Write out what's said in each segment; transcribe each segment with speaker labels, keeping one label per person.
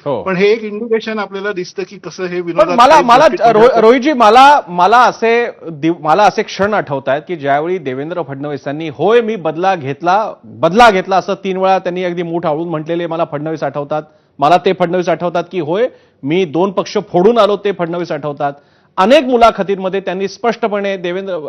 Speaker 1: हो.
Speaker 2: पण हे एक इंडिकेशन आपल्याला दिसतं की कसं हे
Speaker 1: पण
Speaker 2: विरोधात
Speaker 1: मला
Speaker 2: काही
Speaker 1: मला
Speaker 2: गोष्टी थोड्याशा-
Speaker 1: रोहितजी मला असे क्षण आठवत आहेत की ज्यावेळी देवेंद्र फडणवीसांनी होय मी बदला घेतला असं 3 वेळा त्यांनी अगदी मूठ आवळून म्हटलेले मला फडणवीस आठवतात. मला ते फडणवीस आठवतात की होय मी 2 पक्ष फोडून आलो ते फडणवीस आठवतात. अनेक मुलाखतींमध्ये त्यांनी स्पष्टपणे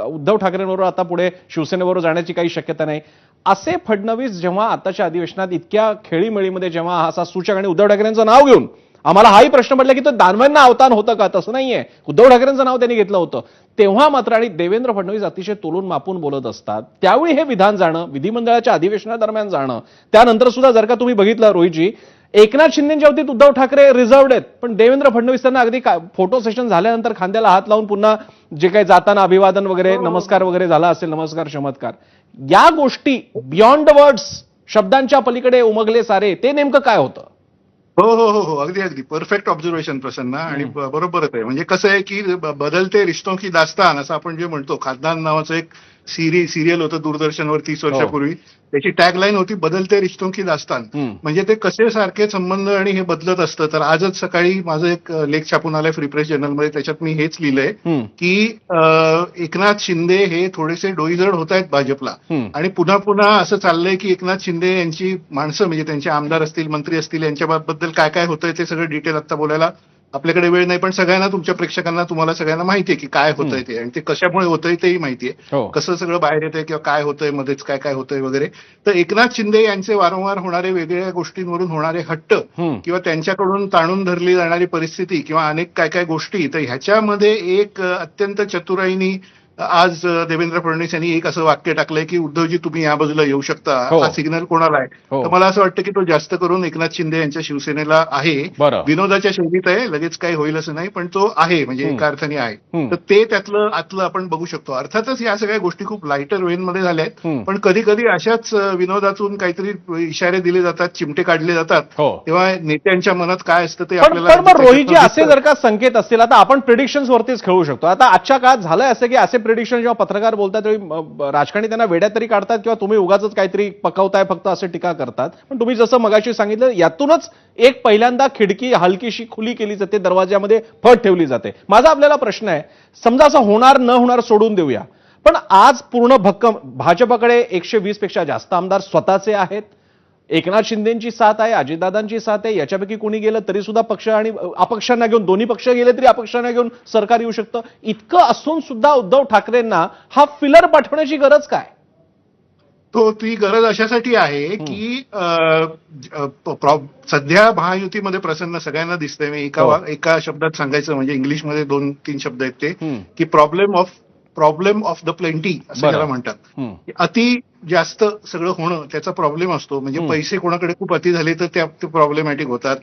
Speaker 1: उद्धव ठाकरेंबरोबर आता पुढे शिवसेनेबरोबर जाण्याची काही शक्यता नाही असे फडणवीस जेव्हा आताच्या अधिवेशनात इतक्या खेळीमेळीमध्ये जेव्हा असा सूचक आणि उद्धव ठाकरेंचं नाव घेऊन आम्हाला हाही प्रश्न पडला की तो दानवांना अवतान होतं का, तसं नाहीये. उद्धव ठाकरेंचं नाव त्यांनी घेतलं होतं तेव्हा मात्र आणि देवेंद्र फडणवीस अतिशय तोलून मापून बोलत असतात त्यावेळी हे विधान जाणं, विधिमंडळाच्या अधिवेशनादरम्यान जाणं, त्यानंतर सुद्धा जर का तुम्ही बघितलं रोहितजी एकनाथ शिंदेच्या बाबतीत उद्धव ठाकरे रिझर्व्ड आहेत पण देवेंद्र फडणवीस त्यांना अगदी फोटो सेशन झाल्यानंतर खांद्याला हात लावून पुन्हा जे काही जाताना अभिवादन वगैरे नमस्कार वगैरे झाला असेल, नमस्कार चमत्कार, या गोष्टी बियॉन्ड वर्ड्स शब्दांच्या पलीकडे उमगले सारे ते नेमकं काय होतं?
Speaker 2: हो हो हो हो अगदी अगदी परफेक्ट ऑब्झर्वेशन प्रसन्न आणि बरोबरच आहे. म्हणजे कसं आहे की बदलते रिश्तों की दास्तान असं आपण जे म्हणतो, खानदान नावाचं एक सिरियल होतं दूरदर्शनवर 30 वर्षापूर्वी. त्याची टॅगलाईन होती बदलते रिश्तों की दास्तान. म्हणजे ते कसे सारखे संबंध आणि हे बदलत असतं. तर आजच सकाळी माझं एक लेख छापून आलाय फ्री प्रेस जर्नलमध्ये, त्याच्यात मी हेच लिहिलंय की एकनाथ शिंदे हे थोडेसे डोईजड होत आहेत भाजपला आणि पुन्हा पुन्हा असं चाललंय की एकनाथ शिंदे यांची माणसं म्हणजे त्यांचे आमदार असतील, मंत्री असतील, यांच्याबद्दल काय काय होतंय ते सगळं डिटेल आता बोलायला आपल्याकडे वेळ नाही. पण सगळ्यांना, तुमच्या प्रेक्षकांना, तुम्हाला सगळ्यांना माहितीये की काय होतंय ते आणि ते कशामुळे होतंय तेही माहितीये. कसं सगळं बाहेर येतंय किंवा काय होतंय मध्येच काय काय होतंय वगैरे. तर एकनाथ शिंदे यांचे वारंवार होणारे वेगवेगळ्या गोष्टींवरून होणारे हट्ट किंवा त्यांच्याकडून ताणून धरली जाणारी परिस्थिती किंवा अनेक काय काय गोष्टी, तर ह्याच्यामध्ये एक अत्यंत चतुराईनी आज देवेंद्र फडणवीस यांनी एक असं वाक्य टाकलंय की उद्धवजी तुम्ही या बाजूला येऊ शकता. हा सिग्नल कोणाला आहे? तर मला असं वाटतं की तो जास्त करून एकनाथ शिंदे यांच्या शिवसेनेला आहे. विनोदाच्या शैलीत आहे, लगेच काही होईल असं नाही, पण तो आहे म्हणजे एका अर्थाने आहे. तर ते त्यातलं आतलं आपण बघू शकतो. अर्थातच या सगळ्या गोष्टी खूप लाईटर वेनमध्ये झाल्या आहेत, पण कधी कधी अशाच विनोदातून काहीतरी इशारे दिले जातात, चिमटे काढले जातात, तेव्हा नेत्यांच्या मनात काय असतं ते आपल्याला.
Speaker 1: रोहितजी असे जर का संकेत असतील, आता आपण प्रिडिक्शन्स वरतीच खेळू शकतो. आता आजच्या काळात झालंय असं की असे प्रिडिक्शन जेव्हा पत्रकार बोलतात तेव्हा राजकारणी त्यांना वेड्यात तरी काढतात किंवा तुम्ही उगाच काहीतरी पकवताय फक्त असे टीका करतात. पण तुम्ही जसं मगाशी सांगितलं यातूनच एक पहिल्यांदा खिडकी हलकीशी खुली केली जाते, दरवाज्यामध्ये फट ठेवली जाते. माझा आपल्याला प्रश्न आहे, समजा असं होणार न होणार सोडून देऊया, पण आज पूर्ण भक्कम भाजपकडे 120 पेक्षा जास्त आमदार स्वतःचे आहेत, एकनाथ शिंदेची साथ आहे, अजितदादांची साथ आहे, याच्यापैकी कोणी गेलं तरी सुद्धा पक्ष आणि अपक्षांना घेऊन, दोन्ही पक्ष गेले तरी अपक्षांना घेऊन सरकार येऊ शकतं. इतकं असून सुद्धा उद्धव ठाकरेंना हा फिलर पाठवण्याची गरज काय?
Speaker 2: ती गरज अशासाठी आहे की सध्या महायुतीमध्ये प्रसन्न सगळ्यांना दिसतंय. मी एका शब्दात सांगायचं म्हणजे इंग्लिशमध्ये 2-3 शब्द आहेत ते की प्रॉब्लेम ऑफ द प्लेंटी असं त्याला म्हणतात. अति जास्त सगळं होणं त्याचा प्रॉब्लेम असतो. म्हणजे पैसे कोणाकडे खूप अति झाले तर ते प्रॉब्लेमॅटिक होतात.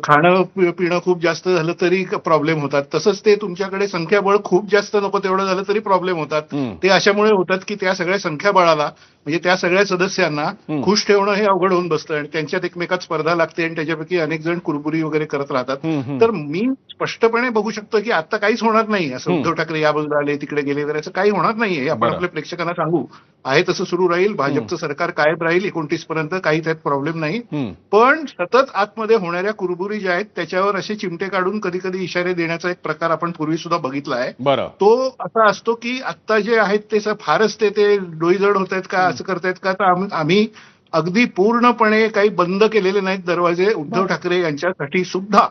Speaker 2: खाणं पिणं खूप जास्त झालं तरी प्रॉब्लेम होतात. तसंच ते तुमच्याकडे संख्याबळ खूप जास्त नको तेवढं झालं तरी प्रॉब्लेम होतात. ते अशामुळे होतात की त्या सगळ्या संख्याबळाला म्हणजे त्या सगळ्या सदस्यांना खुश ठेवणं हे अवघड होऊन बसतं आणि त्यांच्यात एकमेकात स्पर्धा लागते आणि त्याच्यापैकी अनेक जण कुरबुरी वगैरे करत राहतात. तर मी स्पष्टपणे बघू शकतो की आता काहीच होणार नाही. असं उद्धव ठाकरे या बाजूला आले तिकडे गेले वगैरे असं काही होणार नाहीये. आपण आपल्या प्रेक्षकांना सांगू आहे तसं सुरू राहील. भाजपचं सरकार कायम राहील 29 पर्यंत, काही त्यात प्रॉब्लेम नाही. पण सतत आतमध्ये होणाऱ्या कुरबुरी ज्या आहेत त्याच्यावर असे चिमटे काढून कधी कधी इशारे देण्याचा एक प्रकार आपण पूर्वी सुद्धा बघितला आहे. तो असा असतो की आता जे आहेत ते फारच ते डोईजड होत आहेत का, असं करतायत का, तर आम्ही अगदी पूर्णपणे काही बंद केलेले नाहीत दरवाजे उद्धव ठाकरे यांच्यासाठी सुद्धा.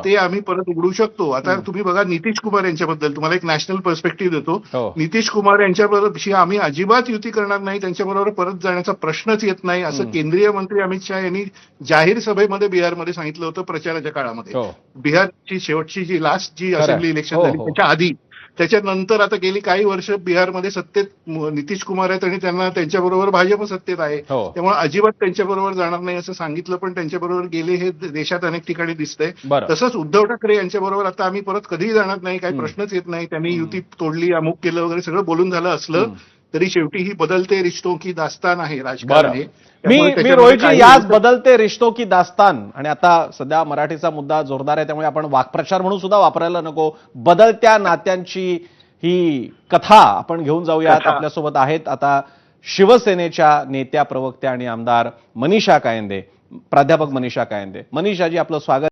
Speaker 2: ते आम्ही परत उघडू शकतो. आता तुम्ही बघा नितीश कुमार यांच्याबद्दल तुम्हाला एक नॅशनल पर्स्पेक्टिव्ह देतो. नितीश कुमार यांच्याबरोबर आम्ही अजिबात युती करणार नाही, त्यांच्याबरोबर परत जाण्याचा प्रश्नच येत नाही असं केंद्रीय मंत्री अमित शहा यांनी जाहीर सभेमध्ये बिहारमध्ये सांगितलं होतं प्रचाराच्या काळामध्ये. बिहारची शेवटची लास्ट जी असेंब्ली इलेक्शन झाली त्याच्या आधी, त्याच्यानंतर आता गेली काही वर्ष बिहारमध्ये सत्तेत नितीश कुमार आहेत आणि त्यांच्याबरोबर भाजप सत्तेत आहे. त्यामुळे अजिबात त्यांच्याबरोबर जाणार नाही असं सांगितलं, पण त्यांच्याबरोबर गेले हे देशात अनेक ठिकाणी दिसतंय. तसंच उद्धव ठाकरे यांच्याबरोबर आता आम्ही परत कधीही जाणार नाही, काही प्रश्नच येत नाही. त्यांनी युती तोडली, अमुक केलं वगैरे सगळं बोलून झालं असलं तरी शेवटी ही बदलते रिश्तों की दास्तान आहे, राजकारण आहे.
Speaker 1: मी रोहितजी याच बदलते रिश्तों की दास्तान, आणि आता सध्या मराठीचा मुद्दा जोरदार आहे त्यामुळे आपण वाक्प्रचार म्हणून सुद्धा वापरायला नको, बदलत्या नात्यांची ही कथा आपण घेऊन जाऊयात. आपल्यासोबत आहेत आता शिवसेनेच्या नेत्या, प्रवक्त्या आणि आमदार मनीषा कायंदे, प्राध्यापक मनीषा कायंदे. मनीषाजी, आपलं स्वागत.